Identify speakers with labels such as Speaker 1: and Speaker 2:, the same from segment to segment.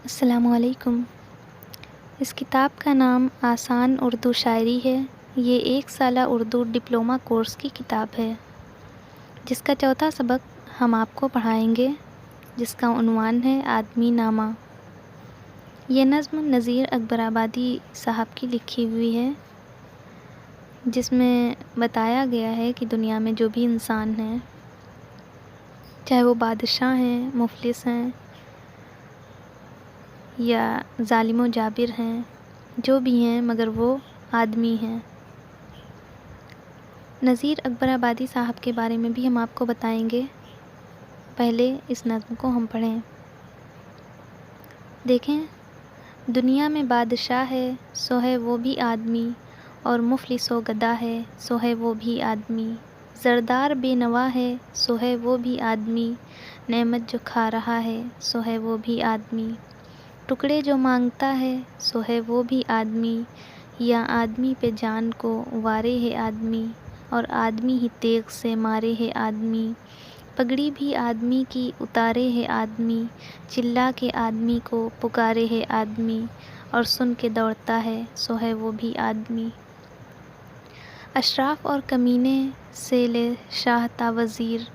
Speaker 1: السلام علیکم۔ اس کتاب کا نام آسان اردو شاعری ہے۔ یہ 1 سالہ اردو ڈپلومہ کورس کی کتاب ہے جس کا چوتھا سبق ہم آپ کو پڑھائیں گے، جس کا عنوان ہے آدمی نامہ۔ یہ نظم نذیر اکبر آبادی صاحب کی لکھی ہوئی ہے، جس میں بتایا گیا ہے کہ دنیا میں جو بھی انسان ہیں، چاہے وہ بادشاہ ہیں، مفلس ہیں یا ظالم و جابر ہیں، جو بھی ہیں مگر وہ آدمی ہیں۔ نذیر اکبر آبادی صاحب کے بارے میں بھی ہم آپ کو بتائیں گے۔ پہلے اس نظم کو ہم پڑھیں۔ دیکھیں، دنیا میں بادشاہ ہے سو ہے وہ بھی آدمی، اور مفلس و گدا ہے سو ہے وہ بھی آدمی، زردار بے نوا ہے سو ہے وہ بھی آدمی، نعمت جو کھا رہا ہے سو ہے وہ بھی آدمی، ٹکڑے جو مانگتا ہے سو ہے وہ بھی آدمی، یا آدمی پہ جان کو وارے ہے آدمی، اور آدمی ہی تیغ سے مارے ہے آدمی، پگڑی بھی آدمی کی اتارے ہے آدمی، چلا کے آدمی کو پکارے ہے آدمی، اور سن کے دوڑتا ہے سو ہے وہ بھی آدمی۔ اشراف اور کمینے سے لے شاہ تا وزیر،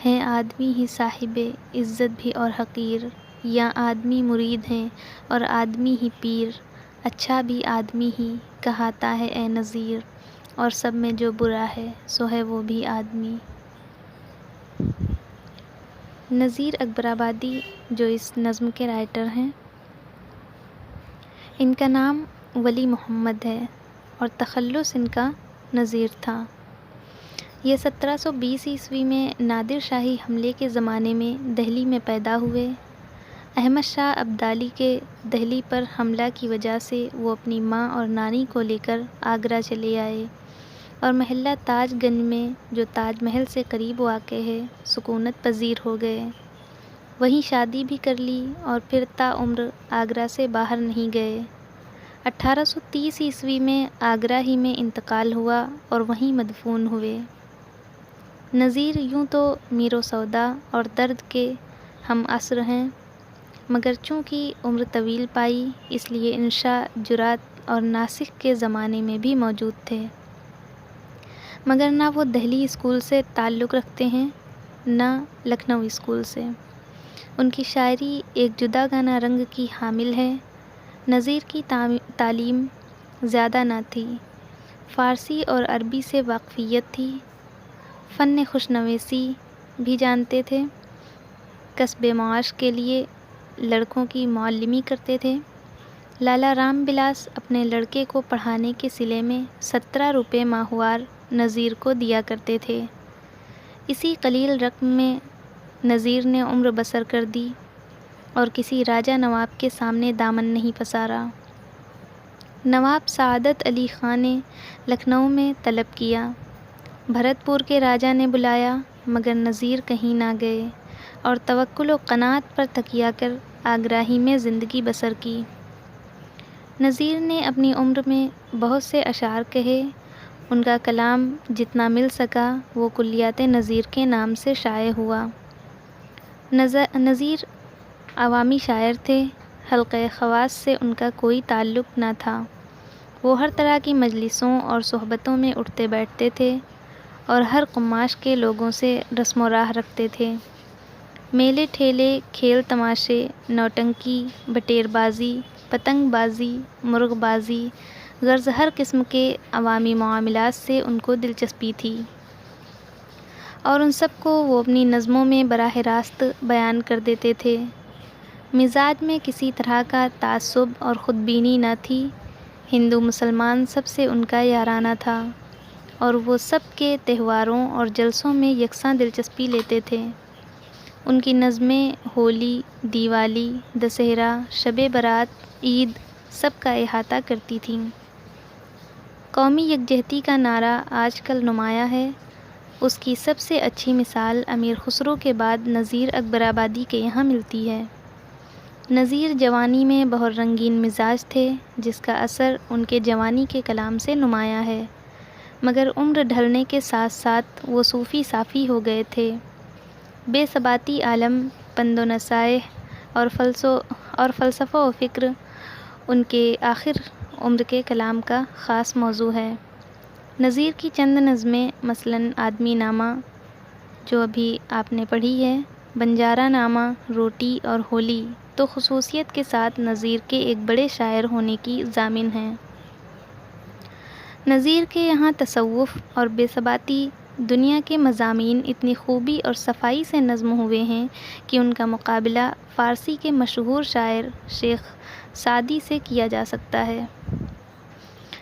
Speaker 1: ہیں آدمی ہی صاحب عزت بھی اور حقیر، یا آدمی مرید ہیں اور آدمی ہی پیر، اچھا بھی آدمی ہی کہاتا ہے اے نذیر، اور سب میں جو برا ہے سو ہے وہ بھی آدمی۔ نذیر اکبر آبادی جو اس نظم کے رائٹر ہیں، ان کا نام ولی محمد ہے اور تخلص ان کا نذیر تھا۔ یہ 1720 میں نادر شاہی حملے کے زمانے میں دہلی میں پیدا ہوئے۔ احمد شاہ ابدالی کے دہلی پر حملہ کی وجہ سے وہ اپنی ماں اور نانی کو لے کر آگرہ چلے آئے اور محلہ تاج گنج میں، جو تاج محل سے قریب واقع ہے، سکونت پذیر ہو گئے۔ وہیں شادی بھی کر لی اور پھر تا عمر آگرہ سے باہر نہیں گئے۔ 1830 میں آگرہ ہی میں انتقال ہوا اور وہیں مدفون ہوئے۔ نذیر یوں تو میر و سودا اور درد کے ہم عصر ہیں، مگر چونکہ عمر طویل پائی اس لیے انشا، جرات اور ناسخ کے زمانے میں بھی موجود تھے، مگر نہ وہ دہلی اسکول سے تعلق رکھتے ہیں نہ لکھنؤ اسکول سے۔ ان کی شاعری ایک جداگانہ رنگ کی حامل ہے۔ نذیر کی تعلیم زیادہ نہ تھی، فارسی اور عربی سے واقفیت تھی، فن خوش نویسی بھی جانتے تھے، کسب معاش کے لیے لڑکوں کی معلمی کرتے تھے۔ لالا رام بلاس اپنے لڑکے کو پڑھانے کے صلے میں 17 روپے ماہوار نذیر کو دیا کرتے تھے۔ اسی قلیل رقم میں نذیر نے عمر بسر کر دی اور کسی راجہ نواب کے سامنے دامن نہیں پسارا۔ نواب سعادت علی خان نے لکھنؤ میں طلب کیا، بھرت پور کے راجہ نے بلایا، مگر نذیر کہیں نہ گئے اور توکل و قناعت پر تکیہ کر آگرہ ہی میں زندگی بسر کی۔ نذیر نے اپنی عمر میں بہت سے اشعار کہے۔ ان کا کلام جتنا مل سکا وہ کلیات نذیر کے نام سے شائع ہوا۔ نذیر عوامی شاعر تھے، حلقہ خواص سے ان کا کوئی تعلق نہ تھا۔ وہ ہر طرح کی مجلسوں اور صحبتوں میں اٹھتے بیٹھتے تھے اور ہر قماش کے لوگوں سے رسم و راہ رکھتے تھے۔ میلے ٹھیلے، کھیل تماشے، نوٹنکی، بٹیر بازی، پتنگ بازی، مرغ بازی، غرض ہر قسم کے عوامی معاملات سے ان کو دلچسپی تھی، اور ان سب کو وہ اپنی نظموں میں براہ راست بیان کر دیتے تھے۔ مزاج میں کسی طرح کا تعصب اور خود بینی نہ تھی۔ ہندو مسلمان سب سے ان کا یارانہ تھا اور وہ سب کے تہواروں اور جلسوں میں یکساں دلچسپی لیتے تھے۔ ان کی نظمیں ہولی، دیوالی، دسہرہ، شب برات، عید سب کا احاطہ کرتی تھیں۔ قومی یکجہتی کا نعرہ آج کل نمایاں ہے، اس کی سب سے اچھی مثال امیر خسرو کے بعد نذیر اکبر آبادی کے یہاں ملتی ہے۔ نذیر جوانی میں بہت رنگین مزاج تھے، جس کا اثر ان کے جوانی کے کلام سے نمایاں ہے، مگر عمر ڈھلنے کے ساتھ ساتھ وہ صوفی صافی ہو گئے تھے۔ بے ثباتی عالم، پند و نصائح اور فلسفہ و فکر ان کے آخر عمر کے کلام کا خاص موضوع ہے۔ نظیر کی چند نظمیں مثلاً آدمی نامہ جو ابھی آپ نے پڑھی ہے، بنجارہ نامہ، روٹی اور ہولی تو خصوصیت کے ساتھ نظیر کے ایک بڑے شاعر ہونے کی ضامن ہیں۔ نظیر کے یہاں تصوف اور بے ثباتی دنیا کے مضامین اتنی خوبی اور صفائی سے نظم ہوئے ہیں کہ ان کا مقابلہ فارسی کے مشہور شاعر شیخ سعدی سے کیا جا سکتا ہے۔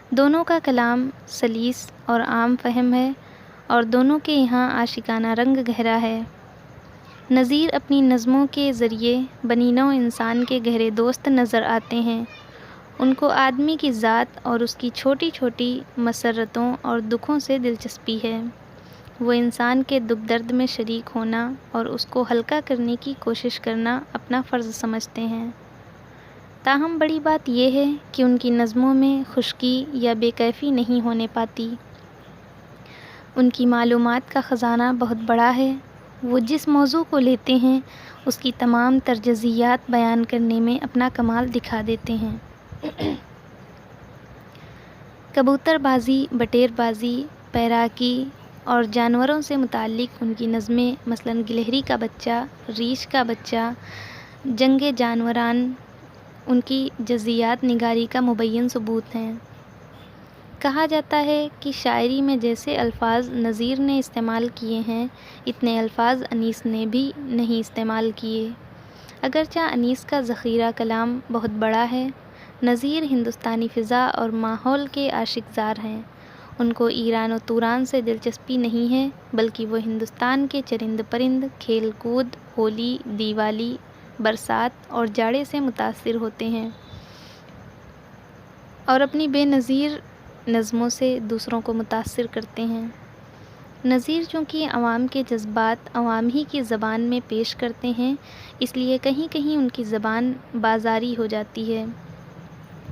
Speaker 1: دونوں کا کلام سلیس اور عام فہم ہے اور دونوں کے یہاں عاشقانہ رنگ گہرا ہے۔ نظیر اپنی نظموں کے ذریعے بنی نوع انسان کے گہرے دوست نظر آتے ہیں۔ ان کو آدمی کی ذات اور اس کی چھوٹی چھوٹی مسرتوں اور دکھوں سے دلچسپی ہے۔ وہ انسان کے دکھ درد میں شریک ہونا اور اس کو ہلکا کرنے کی کوشش کرنا اپنا فرض سمجھتے ہیں۔ تاہم بڑی بات یہ ہے کہ ان کی نظموں میں خشکی یا بے کیفی نہیں ہونے پاتی۔ ان کی معلومات کا خزانہ بہت بڑا ہے۔ وہ جس موضوع کو لیتے ہیں اس کی تمام تر جزئیات بیان کرنے میں اپنا کمال دکھا دیتے ہیں۔ کبوتر بازی، بٹیر بازی، پیراکی اور جانوروں سے متعلق ان کی نظمیں مثلاً گلہری کا بچہ، ریچھ کا بچہ، جنگ جانوران ان کی جزئیات نگاری کا مبین ثبوت ہیں۔ کہا جاتا ہے کہ شاعری میں جیسے الفاظ نظیر نے استعمال کیے ہیں اتنے الفاظ انیس نے بھی نہیں استعمال کیے۔ اگرچہ انیس کا ذخیرہ کلام بہت بڑا ہے، نظیر ہندوستانی فضا اور ماحول کے عاشق زار ہیں۔ ان کو ایران و توران سے دلچسپی نہیں ہے بلکہ وہ ہندوستان کے چرند پرند، کھیل کود، ہولی، دیوالی، برسات اور جاڑے سے متاثر ہوتے ہیں اور اپنی بے نظیر نظموں سے دوسروں کو متاثر کرتے ہیں۔ نظیر چونکہ عوام کے جذبات عوام ہی کی زبان میں پیش کرتے ہیں، اس لیے کہیں کہیں ان کی زبان بازاری ہو جاتی ہے۔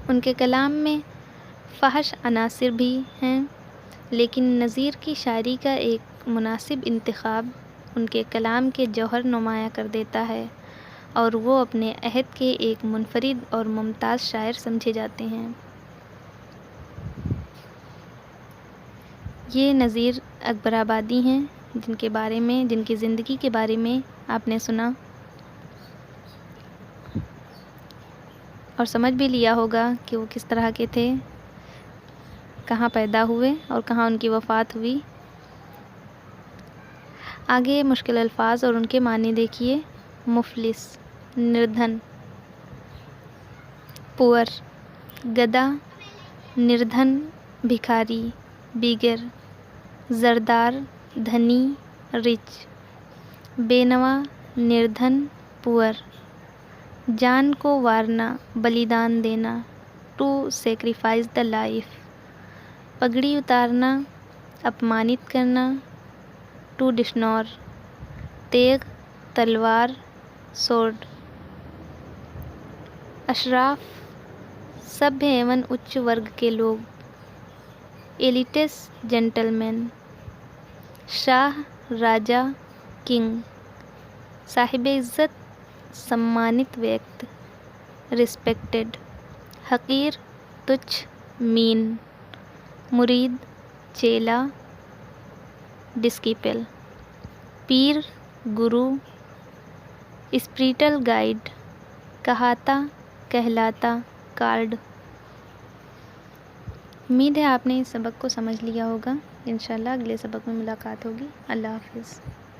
Speaker 1: ان کے کلام میں فحش عناصر بھی ہیں، لیکن نظیر کی شاعری کا ایک مناسب انتخاب ان کے کلام کے جوہر نمایاں کر دیتا ہے اور وہ اپنے عہد کے ایک منفرد اور ممتاز شاعر سمجھے جاتے ہیں۔ یہ نظیر اکبر آبادی ہیں جن کی زندگی کے بارے میں آپ نے سنا اور سمجھ بھی لیا ہوگا کہ وہ کس طرح کے تھے، کہاں پیدا ہوئے اور کہاں ان کی وفات ہوئی۔ آگے مشکل الفاظ اور ان کے معنی دیکھیے۔ مفلس، نردھن، پور، گدھا، نردھن، بھکاری، بیگر، زردار، دھنی، رچ، بے نوا، نردھن، پور، جان کو وارنا، بلیدان دینا، ٹو سیکریفائز دا لائف، پگڑی اتارنا، اپمانت کرنا، ٹو ڈشنور، تیغ، تلوار، سورڈ، اشراف، سبھ ایون اچ ورگ کے لوگ، ایلیٹس، جینٹل مین، شاہ، راجا، کنگ، صاحب عزت، سمانت ویکت، ریسپیکٹڈ، حقیر، تچھ، مین، مرید، چیلا، ڈسکیپل، پیر، گرو، اسپریٹل گائیڈ، کہاتا، کہلاتا، کارڈ۔ امید ہے آپ نے اس سبق کو سمجھ لیا ہوگا۔ انشاءاللہ اگلے سبق میں ملاقات ہوگی۔ اللہ حافظ۔